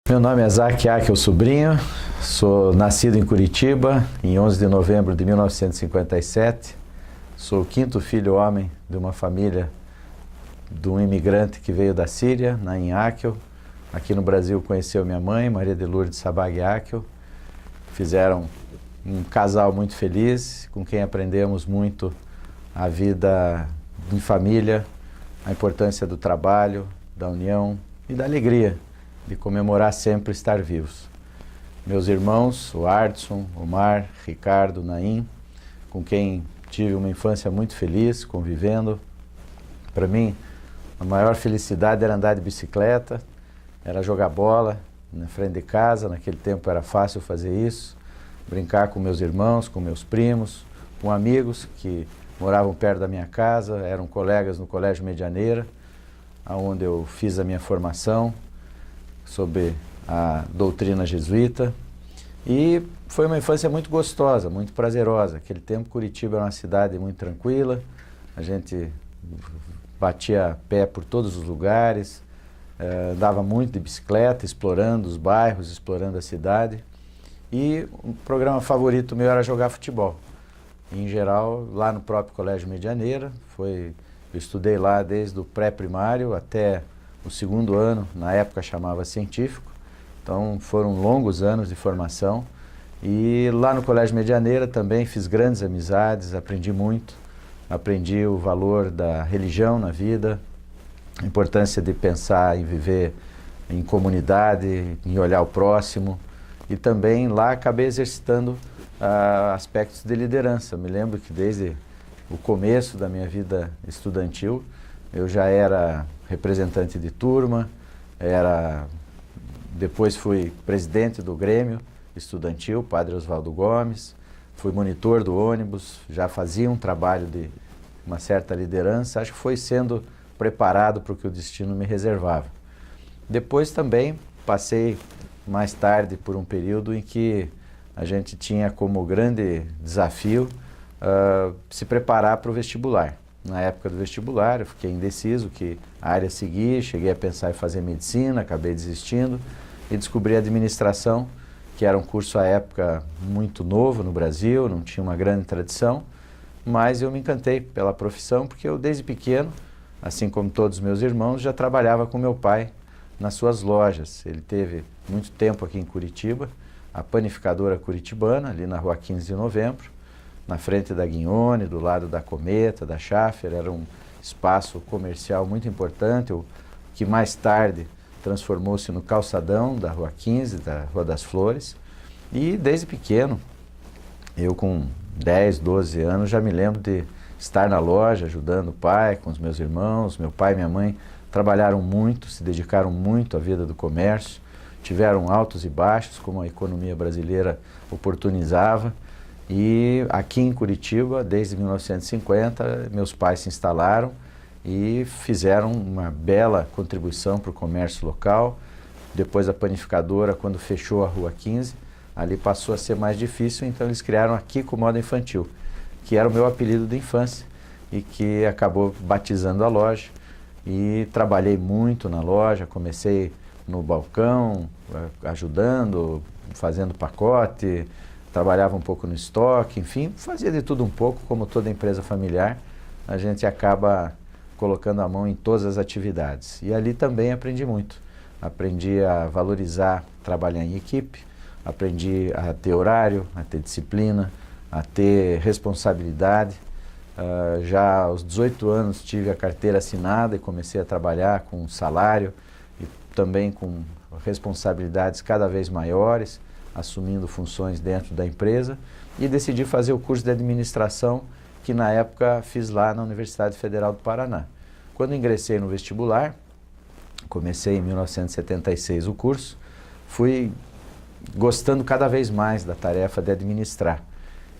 Meu nome é Zac Akel Sobrinho, sou nascido em Curitiba em 11 de novembro de 1957. Sou o quinto filho homem de uma família de um imigrante que veio da Síria, Naim Akel. Aqui no Brasil conheceu minha mãe, Maria de Lourdes Sabag Akel. Fizeram um casal muito feliz, com quem aprendemos muito a vida em família, a importância do trabalho, da união e da alegria de comemorar sempre estar vivos. Meus irmãos, o Ardson, Omar, Ricardo, Naim, com quem tive uma infância muito feliz, convivendo. Para mim, a maior felicidade era andar de bicicleta, era jogar bola na frente de casa, naquele tempo era fácil fazer isso, brincar com meus irmãos, com meus primos, com amigos que moravam perto da minha casa, eram colegas no Colégio Medianeira, onde eu fiz a minha formação sobre a doutrina jesuíta, e foi uma infância muito gostosa, muito prazerosa. Naquele tempo Curitiba era uma cidade muito tranquila, a gente batia pé por todos os lugares, andava muito de bicicleta, explorando os bairros, explorando a cidade, e o programa favorito meu era jogar futebol. Em geral, lá no próprio Colégio Medianeira, eu estudei lá desde o pré-primário até o segundo ano, na época chamava científico, então foram longos anos de formação. E lá no Colégio Medianeira também fiz grandes amizades, aprendi muito, aprendi o valor da religião na vida, a importância de pensar em viver em comunidade, em olhar o próximo, e também lá acabei exercitando aspectos de liderança. Eu me lembro que desde o começo da minha vida estudantil eu já era representante de turma, depois fui presidente do Grêmio Estudantil, Padre Oswaldo Gomes, fui monitor do ônibus, já fazia um trabalho de uma certa liderança, acho que foi sendo preparado para o que o destino me reservava. Depois também passei mais tarde por um período em que a gente tinha como grande desafio se preparar para o vestibular. Na época do vestibular, eu fiquei indeciso que área seguir, cheguei a pensar em fazer medicina, acabei desistindo e descobri a administração, que era um curso à época muito novo no Brasil, não tinha uma grande tradição, mas eu me encantei pela profissão porque eu desde pequeno, assim como todos os meus irmãos, já trabalhava com meu pai nas suas lojas. Ele teve muito tempo aqui em Curitiba, a Panificadora Curitibana, ali na Rua 15 de Novembro, na frente da Guignone, do lado da Cometa, da Schaffer. Era um espaço comercial muito importante, que mais tarde transformou-se no calçadão da Rua 15, da Rua das Flores. E desde pequeno, eu com 10, 12 anos, já me lembro de estar na loja ajudando o pai, com os meus irmãos. Meu pai e minha mãe trabalharam muito, se dedicaram muito à vida do comércio, tiveram altos e baixos, como a economia brasileira oportunizava. E aqui em Curitiba, desde 1950, meus pais se instalaram e fizeram uma bela contribuição para o comércio local. Depois a Panificadora, quando fechou a Rua 15, ali passou a ser mais difícil, então eles criaram a Kiko Moda Infantil, que era o meu apelido de infância e que acabou batizando a loja. E trabalhei muito na loja, comecei no balcão, ajudando, fazendo pacote, trabalhava um pouco no estoque, enfim, fazia de tudo um pouco, como toda empresa familiar, a gente acaba colocando a mão em todas as atividades. E ali também aprendi muito. Aprendi a valorizar trabalhar em equipe, aprendi a ter horário, a ter disciplina, a ter responsabilidade. Já aos 18 anos tive a carteira assinada e comecei a trabalhar com salário e também com responsabilidades cada vez maiores, assumindo funções dentro da empresa, e decidi fazer o curso de administração que na época fiz lá na Universidade Federal do Paraná. Quando ingressei no vestibular, comecei em 1976 o curso, fui gostando cada vez mais da tarefa de administrar.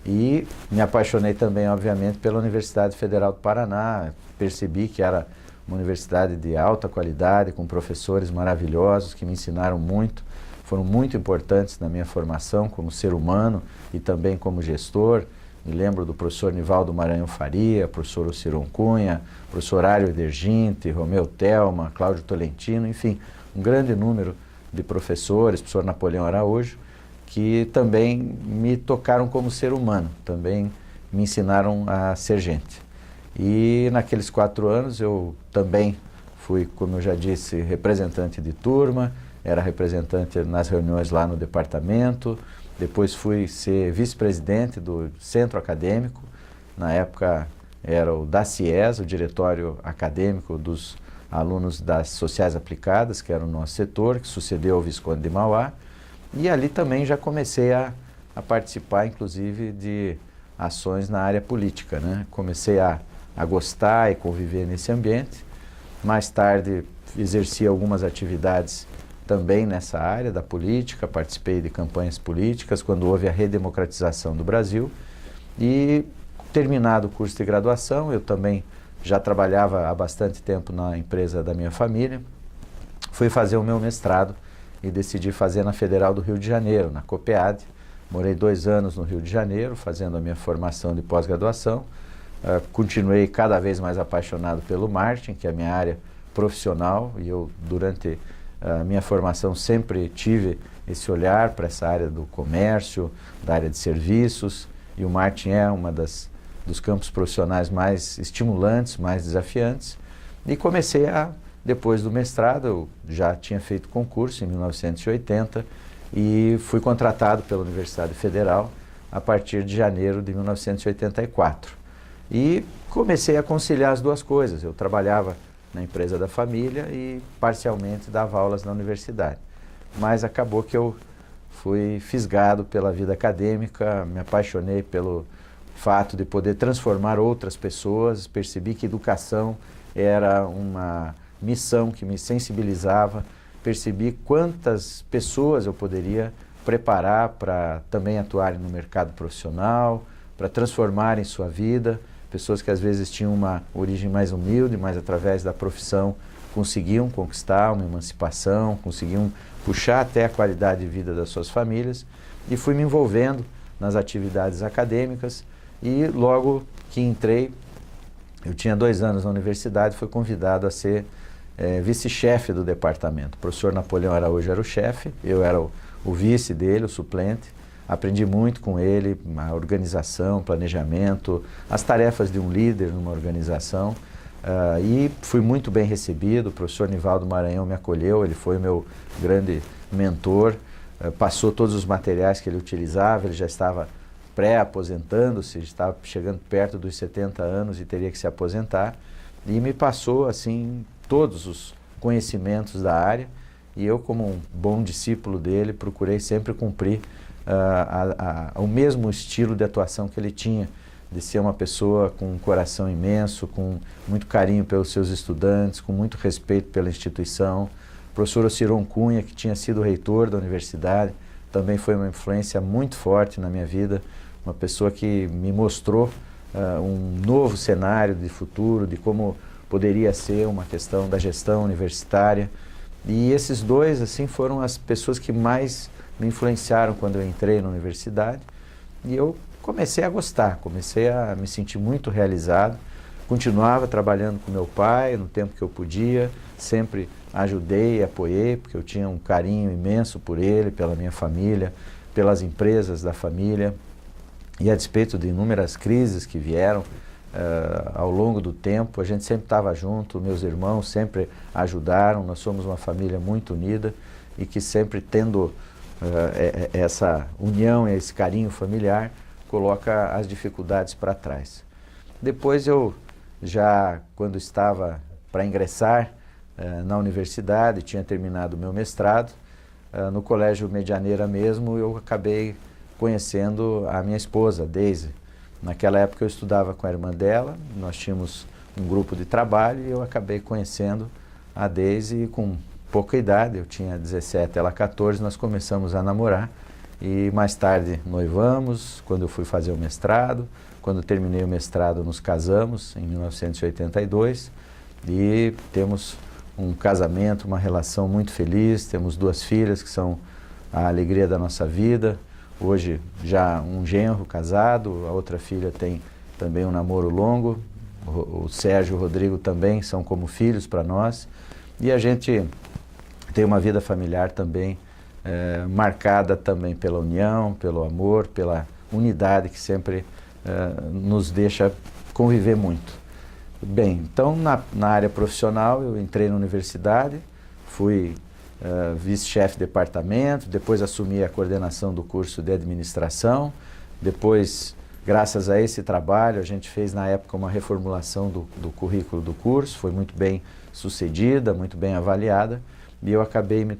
E me apaixonei também, obviamente, pela Universidade Federal do Paraná, percebi que era uma universidade de alta qualidade, com professores maravilhosos que me ensinaram muito, foram muito importantes na minha formação como ser humano e também como gestor. Me lembro do professor Nivaldo Maranhão Faria, professor Ociron Cunha, professor Ario Ederginte, Romeu Telma, Cláudio Tolentino, enfim, um grande número de professores, professor Napoleão Araújo, que também me tocaram como ser humano, também me ensinaram a ser gente. E naqueles 4 anos eu também fui, como eu já disse, representante de turma, era representante nas reuniões lá no departamento, depois fui ser vice-presidente do centro acadêmico, na época era o DACIES, o diretório acadêmico dos alunos das sociais aplicadas, que era o nosso setor, que sucedeu ao Visconde de Mauá, e ali também já comecei a participar, inclusive, de ações na área política, né? Comecei a gostar e conviver nesse ambiente. Mais tarde exerci algumas atividades também nessa área da política, participei de campanhas políticas quando houve a redemocratização do Brasil e, terminado o curso de graduação, eu também já trabalhava há bastante tempo na empresa da minha família, fui fazer o meu mestrado e decidi fazer na Federal do Rio de Janeiro, na COPEAD. Morei 2 anos no Rio de Janeiro, fazendo a minha formação de pós-graduação. Continuei cada vez mais apaixonado pelo marketing, que é a minha área profissional, e eu, durante a minha formação, sempre tive esse olhar para essa área do comércio, da área de serviços, e o marketing é uma dos campos profissionais mais estimulantes, mais desafiantes. E comecei depois do mestrado, eu já tinha feito concurso em 1980 e fui contratado pela Universidade Federal a partir de janeiro de 1984. E comecei a conciliar as duas coisas. Eu trabalhava na empresa da família e parcialmente dava aulas na universidade. Mas acabou que eu fui fisgado pela vida acadêmica, me apaixonei pelo fato de poder transformar outras pessoas, percebi que educação era uma missão que me sensibilizava, percebi quantas pessoas eu poderia preparar para também atuarem no mercado profissional, para transformarem sua vida, pessoas que às vezes tinham uma origem mais humilde, mas através da profissão conseguiam conquistar uma emancipação, conseguiam puxar até a qualidade de vida das suas famílias, e fui me envolvendo nas atividades acadêmicas e logo que entrei, eu tinha 2 anos na universidade, fui convidado a ser vice-chefe do departamento. O professor Napoleão Araújo era o chefe, eu era o vice dele, o suplente. Aprendi muito com ele, a organização, planejamento, as tarefas de um líder numa organização, e fui muito bem recebido. O professor Nivaldo Maranhão me acolheu, ele foi meu grande mentor, passou todos os materiais que ele utilizava, ele já estava pré-aposentando-se, estava chegando perto dos 70 anos e teria que se aposentar, e me passou assim todos os conhecimentos da área, e eu, como um bom discípulo dele, procurei sempre cumprir o mesmo estilo de atuação que ele tinha, de ser uma pessoa com um coração imenso, com muito carinho pelos seus estudantes, com muito respeito pela instituição. O professor Ociron Cunha, que tinha sido reitor da universidade, também foi uma influência muito forte na minha vida, uma pessoa que me mostrou um novo cenário de futuro, de como poderia ser uma questão da gestão universitária. E esses dois, assim, foram as pessoas que mais me influenciaram quando eu entrei na universidade. E eu comecei a gostar, comecei a me sentir muito realizado. Continuava trabalhando com meu pai no tempo que eu podia, sempre ajudei e apoiei, porque eu tinha um carinho imenso por ele, pela minha família, pelas empresas da família. E a despeito de inúmeras crises que vieram ao longo do tempo, a gente sempre estava junto, meus irmãos sempre ajudaram, nós somos uma família muito unida e que sempre tendo essa união, esse carinho familiar, coloca as dificuldades para trás. Depois eu já, quando estava para ingressar na universidade, tinha terminado o meu mestrado, no Colégio Medianeira mesmo, eu acabei conhecendo a minha esposa, Deise. Naquela época eu estudava com a irmã dela, nós tínhamos um grupo de trabalho e eu acabei conhecendo a Deise com pouca idade, eu tinha 17, ela 14, nós começamos a namorar e mais tarde noivamos, quando eu fui fazer o mestrado, quando terminei o mestrado nos casamos em 1982 e temos um casamento, uma relação muito feliz, temos 2 filhas que são a alegria da nossa vida. Hoje já um genro casado, a outra filha tem também um namoro longo, o Sérgio e o Rodrigo também são como filhos para nós, e a gente tenho uma vida familiar também marcada também pela união, pelo amor, pela unidade que sempre nos deixa conviver muito. Bem, então na área profissional eu entrei na universidade, fui vice-chefe de departamento, depois assumi a coordenação do curso de administração, depois, graças a esse trabalho, a gente fez na época uma reformulação do currículo do curso, foi muito bem sucedida, muito bem avaliada, e eu acabei me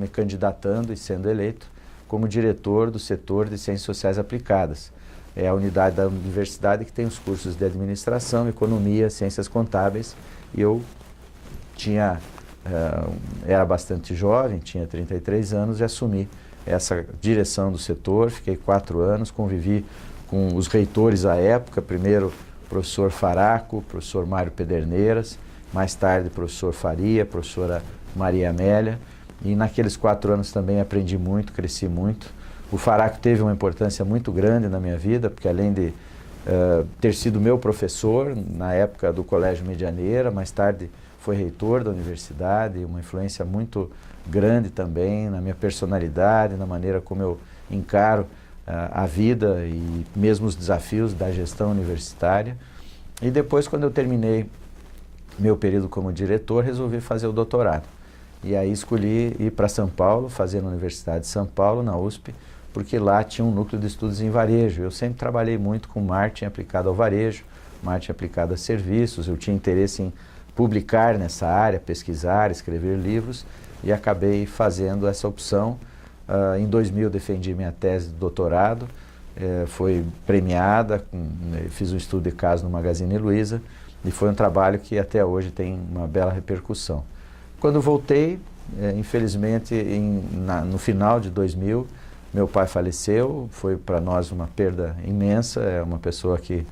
candidatando e sendo eleito como diretor do setor de Ciências Sociais Aplicadas. É a unidade da universidade que tem os cursos de administração, economia, ciências contábeis, e eu era bastante jovem, tinha 33 anos e assumi essa direção do setor, fiquei 4 anos, convivi com os reitores à época, primeiro o professor Faraco, o professor Mário Pederneiras, mais tarde o professor Faria, a professora Maria Amélia, e naqueles 4 anos também aprendi muito, cresci muito. O Faraco teve uma importância muito grande na minha vida, porque além de ter sido meu professor na época do Colégio Medianeira, mais tarde foi reitor da universidade, uma influência muito grande também na minha personalidade, na maneira como eu encaro a vida e mesmo os desafios da gestão universitária. E depois, quando eu terminei meu período como diretor, resolvi fazer o doutorado. E aí escolhi ir para São Paulo, fazer na Universidade de São Paulo, na USP, porque lá tinha um núcleo de estudos em varejo. Eu sempre trabalhei muito com marketing aplicado ao varejo, marketing aplicado a serviços, eu tinha interesse em publicar nessa área, pesquisar, escrever livros, e acabei fazendo essa opção. Em 2000 defendi minha tese de doutorado, foi premiada, fiz um estudo de caso no Magazine Luiza, e foi um trabalho que até hoje tem uma bela repercussão. Quando voltei, infelizmente, no final de 2000, meu pai faleceu, foi para nós uma perda imensa, é uma pessoa que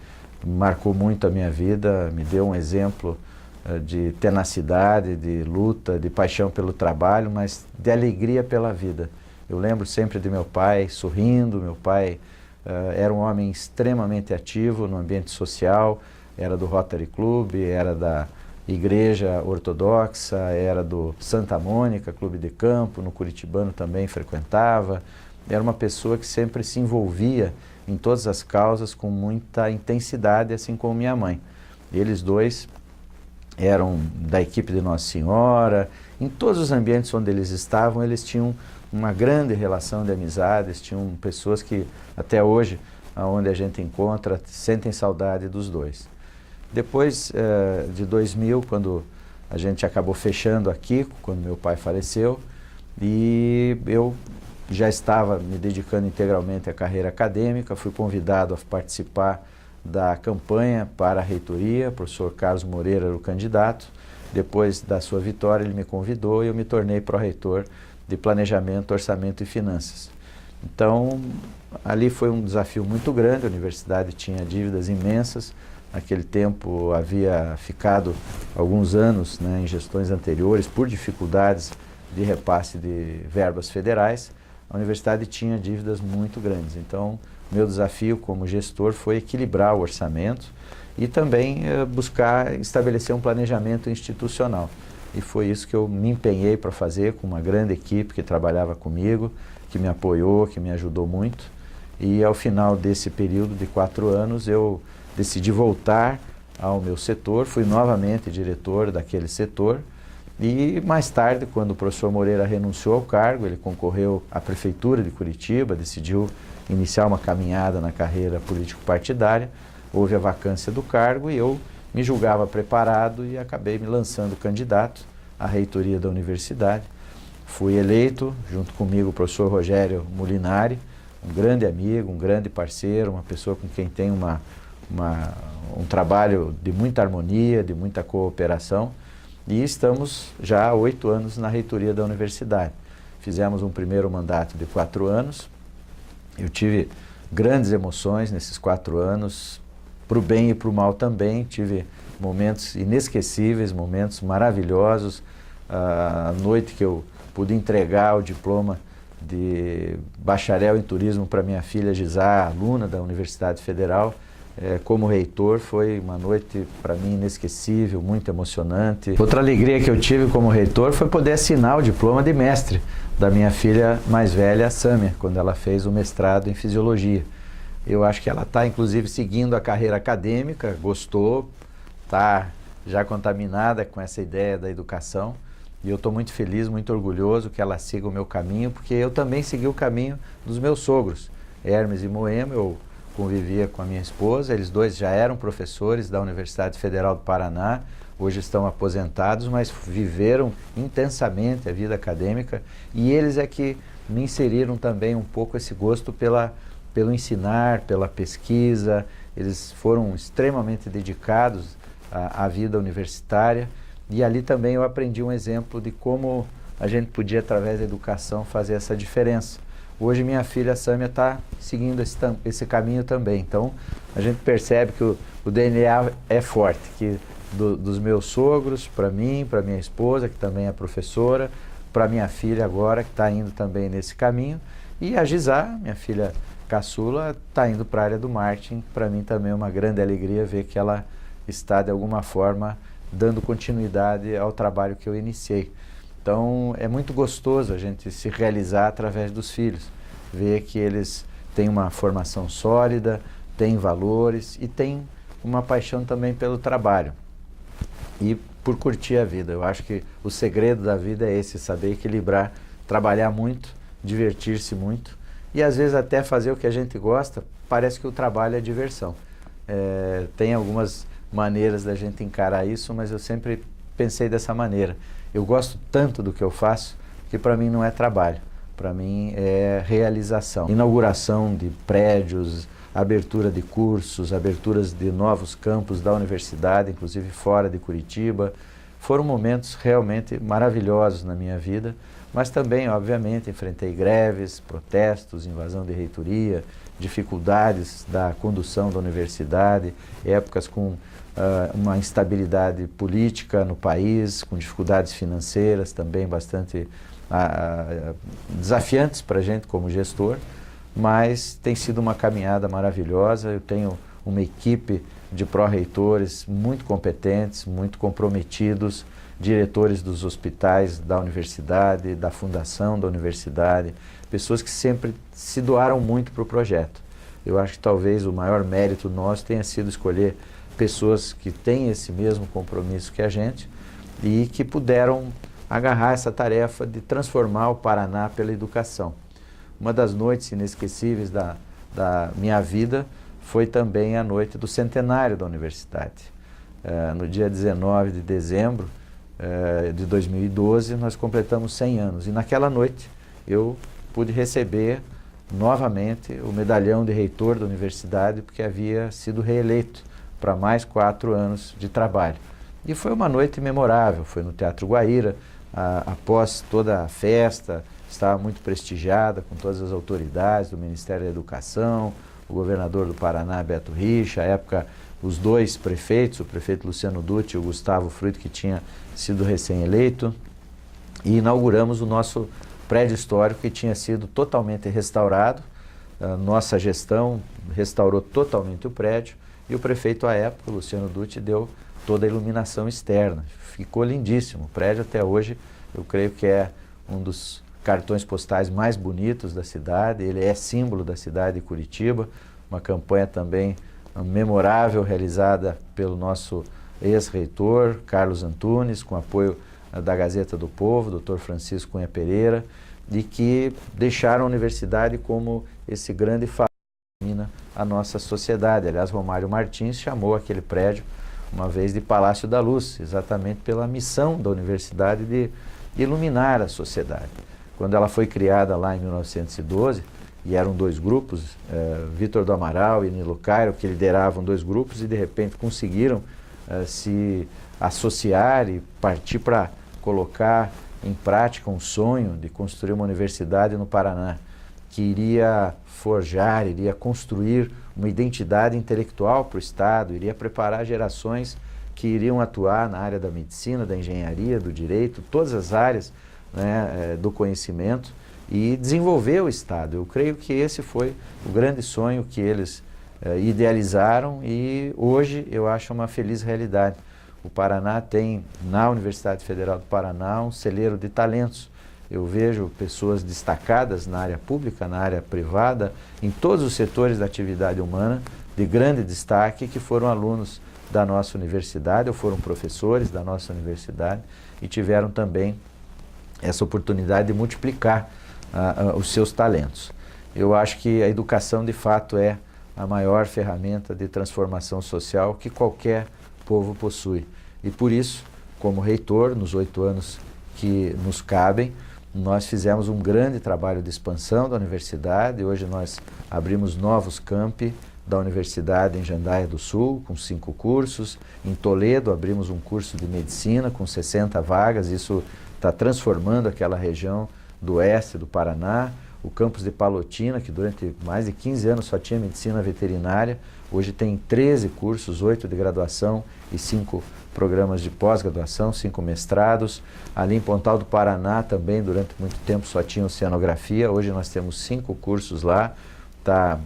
marcou muito a minha vida, me deu um exemplo de tenacidade, de luta, de paixão pelo trabalho, mas de alegria pela vida. Eu lembro sempre de meu pai sorrindo, meu pai era um homem extremamente ativo no ambiente social, era do Rotary Club, era da Igreja Ortodoxa, era do Santa Mônica, Clube de Campo, no Curitibano também frequentava. Era uma pessoa que sempre se envolvia em todas as causas com muita intensidade, assim como minha mãe. Eles dois eram da equipe de Nossa Senhora, em todos os ambientes onde eles estavam, eles tinham uma grande relação de amizades, tinham pessoas que até hoje, onde a gente encontra, sentem saudade dos dois. Depois de 2000, quando a gente acabou fechando aqui, quando meu pai faleceu, e eu já estava me dedicando integralmente à carreira acadêmica, fui convidado a participar da campanha para a reitoria, o professor Carlos Moreira era o candidato. Depois da sua vitória, ele me convidou e eu me tornei pró-reitor de Planejamento, Orçamento e Finanças. Então, ali foi um desafio muito grande, a universidade tinha dívidas imensas. Naquele tempo havia ficado alguns anos, em gestões anteriores, por dificuldades de repasse de verbas federais, a universidade tinha dívidas muito grandes. Então, meu desafio como gestor foi equilibrar o orçamento e também buscar estabelecer um planejamento institucional. E foi isso que eu me empenhei para fazer com uma grande equipe que trabalhava comigo, que me apoiou, que me ajudou muito. E ao final desse período de 4 anos, eu decidi voltar ao meu setor, fui novamente diretor daquele setor. E mais tarde, quando o professor Moreira renunciou ao cargo, ele concorreu à Prefeitura de Curitiba, decidiu iniciar uma caminhada na carreira político-partidária, houve a vacância do cargo e eu me julgava preparado e acabei me lançando candidato à reitoria da universidade. Fui eleito, junto comigo, o professor Rogério Molinari, um grande amigo, um grande parceiro, uma pessoa com quem tem um trabalho de muita harmonia, de muita cooperação. E estamos já há 8 anos na reitoria da universidade. Fizemos um primeiro mandato de 4 anos. Eu tive grandes emoções nesses 4 anos, para o bem e para o mal também. Tive momentos inesquecíveis, momentos maravilhosos. A noite que eu pude entregar o diploma de bacharel em turismo para minha filha Gisá, aluna da Universidade Federal, como reitor, foi uma noite para mim inesquecível, muito emocionante. Outra alegria que eu tive como reitor foi poder assinar o diploma de mestre da minha filha mais velha, a Sâmia, quando ela fez o mestrado em fisiologia. Eu acho que ela está, inclusive, seguindo a carreira acadêmica, gostou, está já contaminada com essa ideia da educação. E eu estou muito feliz, muito orgulhoso que ela siga o meu caminho, porque eu também segui o caminho dos meus sogros, Hermes e Moema. Eu convivia com a minha esposa, eles dois já eram professores da Universidade Federal do Paraná, hoje estão aposentados, mas viveram intensamente a vida acadêmica, e eles é que me inseriram também um pouco esse gosto pelo ensinar, pela pesquisa. Eles foram extremamente dedicados à vida universitária, e ali também eu aprendi um exemplo de como a gente podia, através da educação, fazer essa diferença. Hoje minha filha Sâmia está seguindo esse caminho também. Então a gente percebe que o DNA é forte, que dos meus sogros, para mim, para minha esposa, que também é professora, para minha filha agora, que está indo também nesse caminho, e a Gisá, minha filha caçula, está indo para a área do marketing. Para mim também é uma grande alegria ver que ela está, de alguma forma, dando continuidade ao trabalho que eu iniciei. Então é muito gostoso a gente se realizar através dos filhos, ver que eles têm uma formação sólida, têm valores e têm uma paixão também pelo trabalho e por curtir a vida. Eu acho que o segredo da vida é esse, saber equilibrar, trabalhar muito, divertir-se muito e às vezes até fazer o que a gente gosta. Parece que o trabalho é diversão. Tem algumas maneiras da gente encarar isso, mas eu sempre pensei dessa maneira. Eu gosto tanto do que eu faço que para mim não é trabalho, para mim é realização. Inauguração de prédios, abertura de cursos, aberturas de novos campos da universidade, inclusive fora de Curitiba. Foram momentos realmente maravilhosos na minha vida, mas também, obviamente, enfrentei greves, protestos, invasão de reitoria, dificuldades da condução da universidade, épocas com uma instabilidade política no país, com dificuldades financeiras também bastante desafiantes para a gente como gestor, mas tem sido uma caminhada maravilhosa. Eu tenho uma equipe de pró-reitores muito competentes, muito comprometidos, diretores dos hospitais da universidade, da fundação da universidade, pessoas que sempre se doaram muito para o projeto. Eu acho que talvez o maior mérito nosso tenha sido escolher pessoas que têm esse mesmo compromisso que a gente e que puderam agarrar essa tarefa de transformar o Paraná pela educação. Uma das noites inesquecíveis da minha vida foi também a noite do centenário da universidade. No dia 19 de dezembro de 2012, nós completamos 100 anos. E naquela noite eu pude receber novamente o medalhão de reitor da universidade, porque havia sido reeleito para mais 4 anos de trabalho. E foi uma noite memorável, foi no Teatro Guaíra. Após toda a festa, estava muito prestigiada com todas as autoridades do Ministério da Educação, o governador do Paraná, Beto Richa, à época os dois prefeitos, o prefeito Luciano Dutti e o Gustavo Fruito, que tinha sido recém-eleito, e inauguramos o nosso prédio histórico, que tinha sido totalmente restaurado. A nossa gestão restaurou totalmente o prédio, e o prefeito à época, Luciano Dutti, deu toda a iluminação externa. Ficou lindíssimo. O prédio até hoje, eu creio que é um dos cartões postais mais bonitos da cidade. Ele é símbolo da cidade de Curitiba. Uma campanha também memorável realizada pelo nosso ex-reitor, Carlos Antunes, com apoio da Gazeta do Povo, Dr. Francisco Cunha Pereira, e que deixaram a universidade como esse grande farol que ilumina a nossa sociedade. Aliás, Romário Martins chamou aquele prédio uma vez de Palácio da Luz, exatamente pela missão da universidade de iluminar a sociedade. Quando ela foi criada lá em 1912, e eram 2 grupos, Vitor do Amaral e Nilo Cairo, que lideravam 2 grupos e de repente conseguiram se associar e partir para colocar em prática um sonho de construir uma universidade no Paraná, que iria forjar, iria construir uma identidade intelectual para o Estado, iria preparar gerações que iriam atuar na área da medicina, da engenharia, do direito, todas as áreas, né, do conhecimento, e desenvolver o Estado. Eu creio que esse foi o grande sonho que eles idealizaram e hoje eu acho uma feliz realidade. O Paraná tem, na Universidade Federal do Paraná, um celeiro de talentos. Eu vejo pessoas destacadas na área pública, na área privada, em todos os setores da atividade humana, de grande destaque, que foram alunos da nossa universidade ou foram professores da nossa universidade e tiveram também essa oportunidade de multiplicar os seus talentos. Eu acho que a educação, de fato, é a maior ferramenta de transformação social que qualquer povo possui. E por isso, como reitor, nos 8 anos que nos cabem, nós fizemos um grande trabalho de expansão da universidade. Hoje nós abrimos novos campi da universidade em Jandaia do Sul, com 5 cursos. Em Toledo abrimos um curso de medicina com 60 vagas. Isso está transformando aquela região do oeste do Paraná. O campus de Palotina, que durante mais de 15 anos só tinha medicina veterinária, hoje tem 13 cursos, 8 de graduação e 5 programas de pós-graduação, 5 mestrados. Ali em Pontal do Paraná também, durante muito tempo, só tinha oceanografia. Hoje nós temos 5 cursos lá, está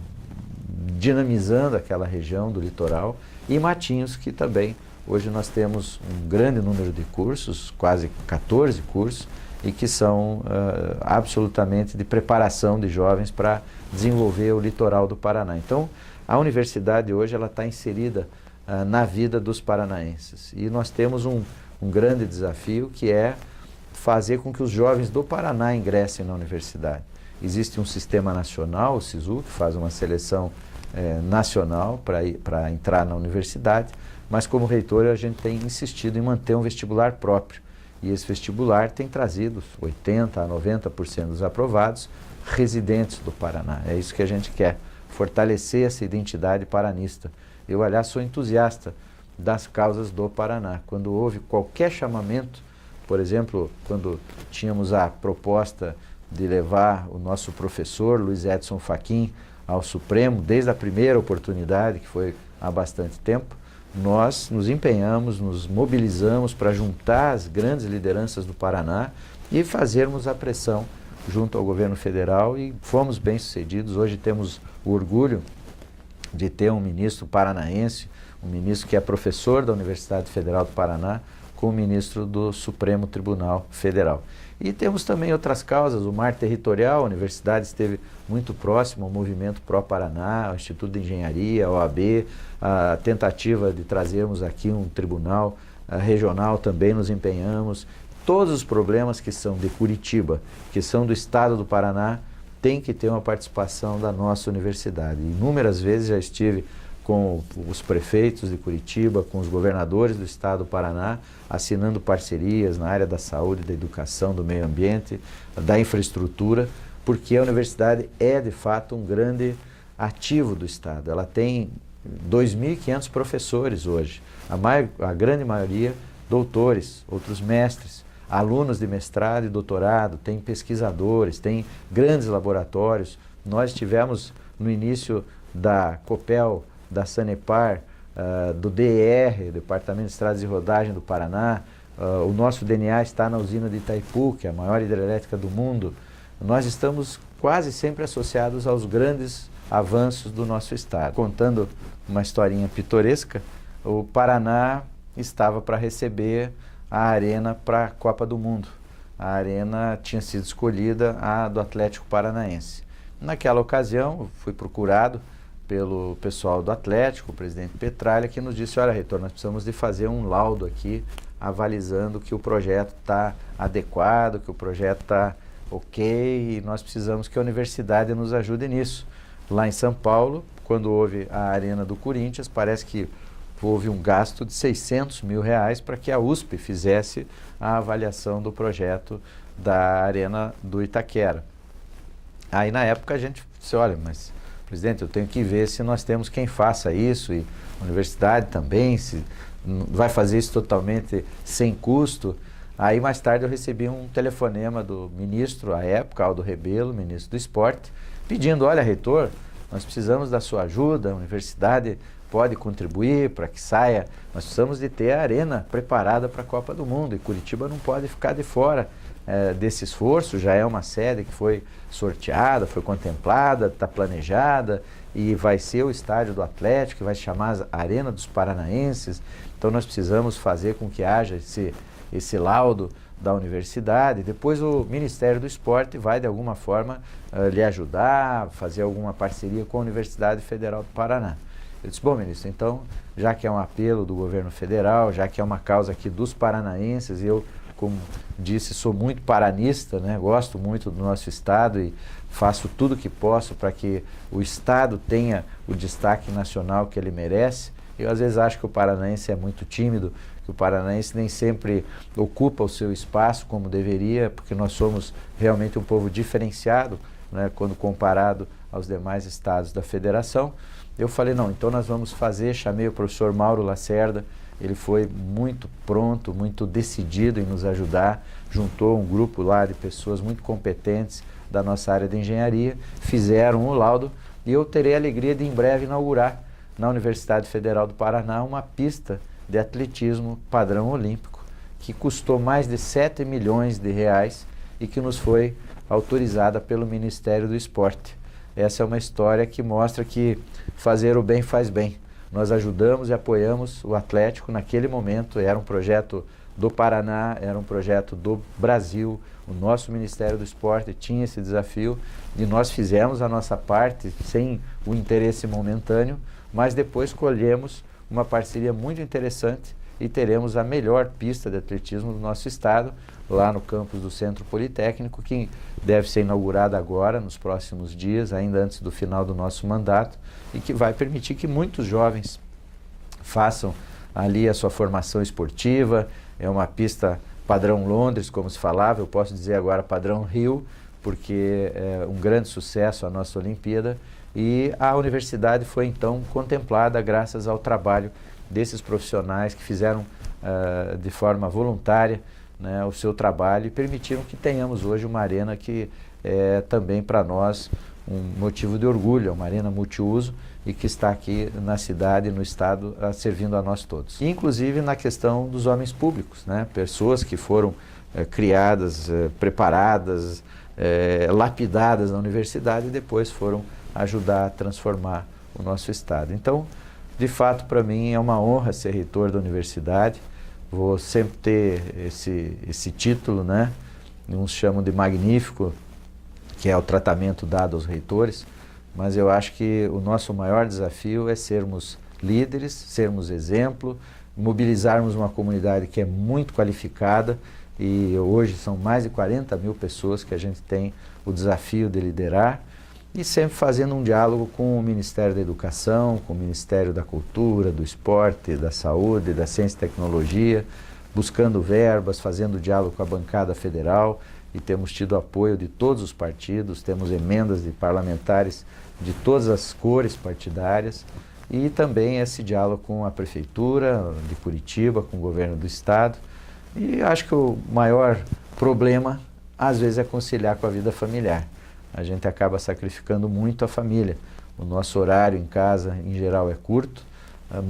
dinamizando aquela região do litoral. E Matinhos, que também, hoje nós temos um grande número de cursos, quase 14 cursos, e que são absolutamente de preparação de jovens para desenvolver o litoral do Paraná. Então, a universidade hoje ela está inserida na vida dos paranaenses. E nós temos um grande desafio, que é fazer com que os jovens do Paraná ingressem na universidade. Existe um sistema nacional, o SISU, que faz uma seleção nacional para entrar na universidade, mas como reitor a gente tem insistido em manter um vestibular próprio. E esse vestibular tem trazido 80% a 90% dos aprovados residentes do Paraná. É isso que a gente quer, fortalecer essa identidade paranista. Eu, aliás, sou entusiasta das causas do Paraná. Quando houve qualquer chamamento, por exemplo, quando tínhamos a proposta de levar o nosso professor, Luiz Edson Fachin, ao Supremo, desde a primeira oportunidade, que foi há bastante tempo, nós nos empenhamos, nos mobilizamos para juntar as grandes lideranças do Paraná e fazermos a pressão junto ao governo federal, e fomos bem-sucedidos. Hoje temos o orgulho de ter um ministro paranaense, um ministro que é professor da Universidade Federal do Paraná, como ministro do Supremo Tribunal Federal. E temos também outras causas. O Mar Territorial, a universidade esteve muito próximo ao movimento Pró-Paraná, ao Instituto de Engenharia, a OAB, a tentativa de trazermos aqui um tribunal regional, também nos empenhamos. Todos os problemas que são de Curitiba, que são do estado do Paraná, tem que ter uma participação da nossa universidade. Inúmeras vezes já estive com os prefeitos de Curitiba, com os governadores do estado do Paraná, assinando parcerias na área da saúde, da educação, do meio ambiente, da infraestrutura, porque a universidade é, de fato, um grande ativo do estado. Ela tem 2.500 professores hoje, a grande maioria doutores, outros mestres, alunos de mestrado e doutorado, tem pesquisadores, tem grandes laboratórios. Nós tivemos no início da COPEL, da Sanepar, do DER, Departamento de Estradas e Rodagem do Paraná. O nosso DNA está na usina de Itaipu, que é a maior hidrelétrica do mundo. Nós estamos quase sempre associados aos grandes avanços do nosso estado. Contando uma historinha pitoresca, o Paraná estava para receber a arena para a Copa do Mundo. A arena tinha sido escolhida, a do Atlético Paranaense. Naquela ocasião, eu fui procurado pelo pessoal do Atlético, o presidente Petralha, que nos disse: olha, reitor, nós precisamos de fazer um laudo aqui, avalizando que o projeto está adequado, que o projeto está ok, e nós precisamos que a universidade nos ajude nisso. Lá em São Paulo, quando houve a arena do Corinthians, parece que houve um gasto de R$600 mil para que a USP fizesse a avaliação do projeto da arena do Itaquera. Aí na época a gente disse: olha, mas presidente, eu tenho que ver se nós temos quem faça isso, e a universidade também, se vai fazer isso totalmente sem custo. Aí mais tarde eu recebi um telefonema do ministro, à época, Aldo Rebelo, ministro do Esporte, pedindo: olha, reitor, nós precisamos da sua ajuda, a universidade pode contribuir para que saia, nós precisamos de ter a arena preparada para a Copa do Mundo, e Curitiba não pode ficar de fora desse esforço, já é uma sede que foi sorteada, foi contemplada, está planejada e vai ser o estádio do Atlético, que vai se chamar Arena dos Paranaenses. Então nós precisamos fazer com que haja esse laudo da universidade. Depois o Ministério do Esporte vai de alguma forma lhe ajudar, fazer alguma parceria com a Universidade Federal do Paraná. Eu disse, bom, ministro, então, já que é um apelo do governo federal, já que é uma causa aqui dos paranaenses, eu, como disse, sou muito paranista, né? Gosto muito do nosso estado e faço tudo o que posso para que o estado tenha o destaque nacional que ele merece. Eu às vezes acho que o paranaense é muito tímido, que o paranaense nem sempre ocupa o seu espaço como deveria, porque nós somos realmente um povo diferenciado, né, quando comparado aos demais estados da federação. Eu falei, não, então nós vamos fazer, chamei o professor Mauro Lacerda, ele foi muito pronto, muito decidido em nos ajudar, juntou um grupo lá de pessoas muito competentes da nossa área de engenharia, fizeram o laudo e eu terei a alegria de em breve inaugurar na Universidade Federal do Paraná uma pista de atletismo padrão olímpico, que custou mais de 7 milhões de reais e que nos foi autorizada pelo Ministério do Esporte. Essa é uma história que mostra que fazer o bem faz bem. Nós ajudamos e apoiamos o Atlético naquele momento, era um projeto do Paraná, era um projeto do Brasil, o nosso Ministério do Esporte tinha esse desafio e nós fizemos a nossa parte sem o interesse momentâneo, mas depois colhemos uma parceria muito interessante e teremos a melhor pista de atletismo do nosso estado, lá no campus do Centro Politécnico, que deve ser inaugurada agora, nos próximos dias, ainda antes do final do nosso mandato, e que vai permitir que muitos jovens façam ali a sua formação esportiva. É uma pista padrão Londres, como se falava, eu posso dizer agora padrão Rio, porque é um grande sucesso a nossa Olimpíada, e a universidade foi então contemplada graças ao trabalho desses profissionais que fizeram de forma voluntária, né, o seu trabalho e permitiram que tenhamos hoje uma arena que é também para nós um motivo de orgulho, é uma arena multiuso e que está aqui na cidade e no estado servindo a nós todos. Inclusive na questão dos homens públicos, né, pessoas que foram criadas, preparadas, lapidadas na universidade e depois foram ajudar a transformar o nosso estado. Então, de fato, para mim é uma honra ser reitor da universidade. Vou sempre ter esse título, né? Uns chamam de magnífico, que é o tratamento dado aos reitores, mas eu acho que o nosso maior desafio é sermos líderes, sermos exemplo, mobilizarmos uma comunidade que é muito qualificada e hoje são mais de 40 mil pessoas que a gente tem o desafio de liderar e sempre fazendo um diálogo com o Ministério da Educação, com o Ministério da Cultura, do Esporte, da Saúde, da Ciência e Tecnologia, buscando verbas, fazendo diálogo com a bancada federal e temos tido apoio de todos os partidos, temos emendas de parlamentares de todas as cores partidárias e também esse diálogo com a Prefeitura de Curitiba, com o governo do Estado. E acho que o maior problema, às vezes, é conciliar com a vida familiar. A gente acaba sacrificando muito a família. O nosso horário em casa, em geral, é curto.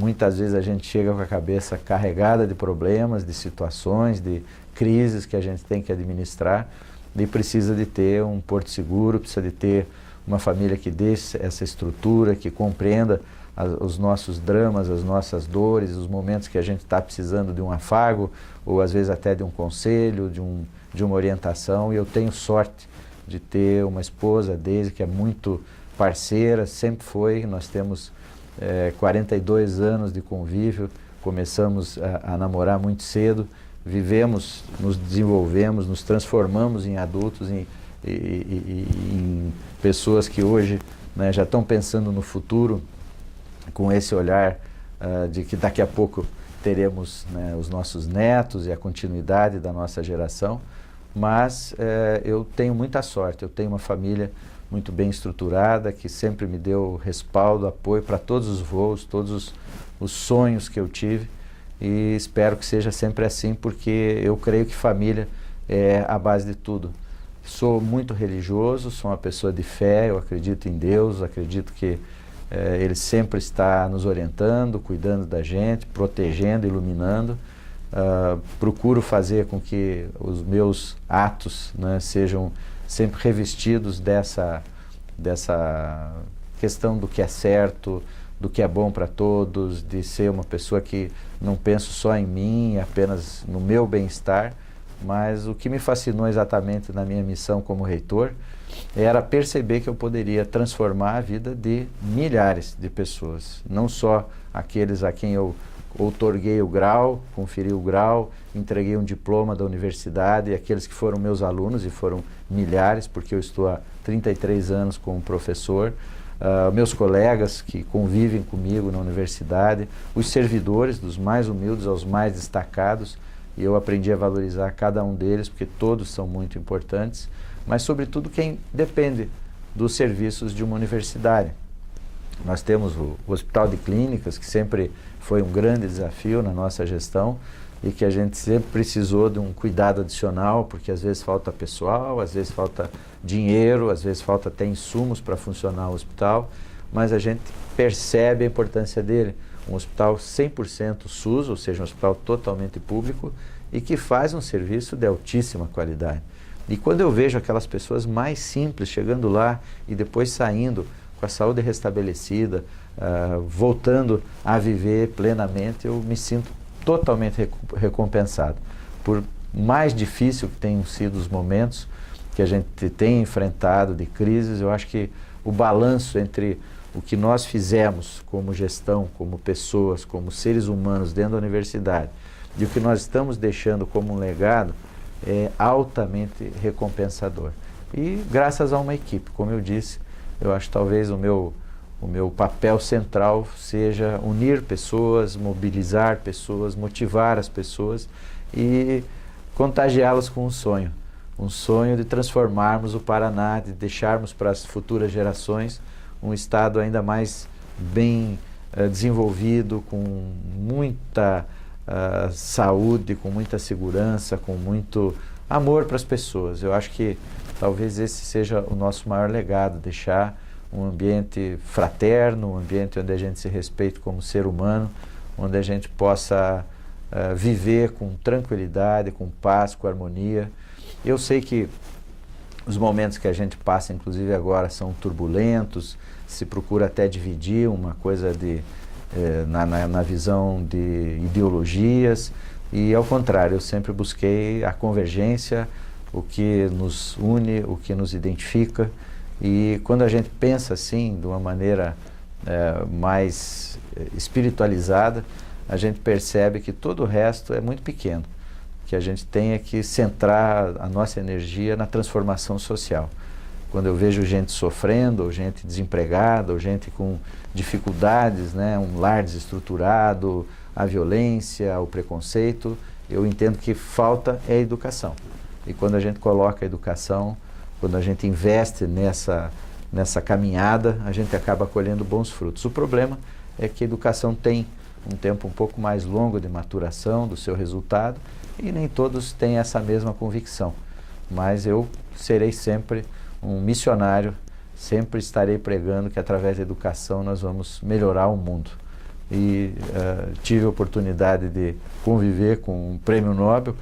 Muitas vezes a gente chega com a cabeça carregada de problemas, de situações, de crises que a gente tem que administrar e precisa de ter um porto seguro, precisa de ter uma família que dê essa estrutura, que compreenda os nossos dramas, as nossas dores, os momentos que a gente está precisando de um afago ou às vezes até de um conselho, de uma orientação. E eu tenho sorte de ter uma esposa, Deise, que é muito parceira, sempre foi. Nós temos 42 anos de convívio, começamos a namorar muito cedo, vivemos, nos desenvolvemos, nos transformamos em adultos, em pessoas que hoje, né, já estão pensando no futuro, com esse olhar de que daqui a pouco teremos, né, os nossos netos e a continuidade da nossa geração. Mas eu tenho muita sorte, eu tenho uma família muito bem estruturada, que sempre me deu respaldo, apoio para todos os voos, todos os sonhos que eu tive e espero que seja sempre assim, porque eu creio que família é a base de tudo. Sou muito religioso, sou uma pessoa de fé, eu acredito em Deus, acredito que Ele sempre está nos orientando, cuidando da gente, protegendo, iluminando. procuro fazer com que os meus atos, né, sejam sempre revestidos dessa questão do que é certo, do que é bom para todos, de ser uma pessoa que não penso só em mim, apenas no meu bem-estar, mas o que me fascinou exatamente na minha missão como reitor era perceber que eu poderia transformar a vida de milhares de pessoas, não só aqueles a quem eu outorguei o grau, conferi o grau, entreguei um diploma da universidade, e aqueles que foram meus alunos, e foram milhares, porque eu estou há 33 anos como professor, meus colegas que convivem comigo na universidade, os servidores, dos mais humildes aos mais destacados, e eu aprendi a valorizar cada um deles, porque todos são muito importantes, mas sobretudo quem depende dos serviços de uma universidade. Nós temos o Hospital de Clínicas, que sempre foi um grande desafio na nossa gestão e que a gente sempre precisou de um cuidado adicional, porque às vezes falta pessoal, às vezes falta dinheiro, às vezes falta até insumos para funcionar o hospital, mas a gente percebe a importância dele. Um hospital 100% SUS, ou seja, um hospital totalmente público e que faz um serviço de altíssima qualidade. E quando eu vejo aquelas pessoas mais simples chegando lá e depois saindo com a saúde restabelecida, voltando a viver plenamente, eu me sinto totalmente recompensado. Por mais difícil que tenham sido os momentos que a gente tem enfrentado de crises, eu acho que o balanço entre o que nós fizemos como gestão, como pessoas, como seres humanos dentro da universidade, e o que nós estamos deixando como um legado, é altamente recompensador. E graças a uma equipe, como eu disse, eu acho que talvez o meu papel central seja unir pessoas, mobilizar pessoas, motivar as pessoas e contagiá-las com um sonho de transformarmos o Paraná, de deixarmos para as futuras gerações um estado ainda mais bem desenvolvido, com muita saúde, com muita segurança, com muito amor para as pessoas. Eu acho que talvez esse seja o nosso maior legado, deixar um ambiente fraterno, um ambiente onde a gente se respeite como ser humano, onde a gente possa viver com tranquilidade, com paz, com harmonia. Eu sei que os momentos que a gente passa, inclusive agora, são turbulentos, se procura até dividir uma coisa na visão de ideologias, e ao contrário, eu sempre busquei a convergência, o que nos une, o que nos identifica, e quando a gente pensa assim, de uma maneira mais espiritualizada, a gente percebe que todo o resto é muito pequeno, que a gente tem que centrar a nossa energia na transformação social. Quando eu vejo gente sofrendo, ou gente desempregada, ou gente com dificuldades, né, um lar desestruturado, a violência, o preconceito, eu entendo que falta é a educação. E quando a gente coloca a educação, quando a gente investe nessa caminhada, a gente acaba colhendo bons frutos. O problema é que a educação tem um tempo um pouco mais longo de maturação do seu resultado e nem todos têm essa mesma convicção. Mas eu serei sempre um missionário, sempre estarei pregando que através da educação nós vamos melhorar o mundo. E tive a oportunidade de conviver com um prêmio Nobel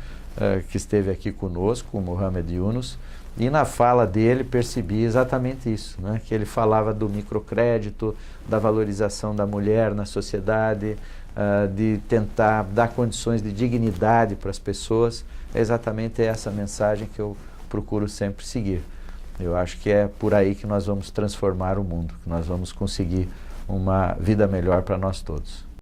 que esteve aqui conosco, o Mohamed Yunus, e na fala dele percebi exatamente isso, né? Que ele falava do microcrédito, da valorização da mulher na sociedade, de tentar dar condições de dignidade para as pessoas. É exatamente essa mensagem que eu procuro sempre seguir. Eu acho que é por aí que nós vamos transformar o mundo, que nós vamos conseguir uma vida melhor para nós todos.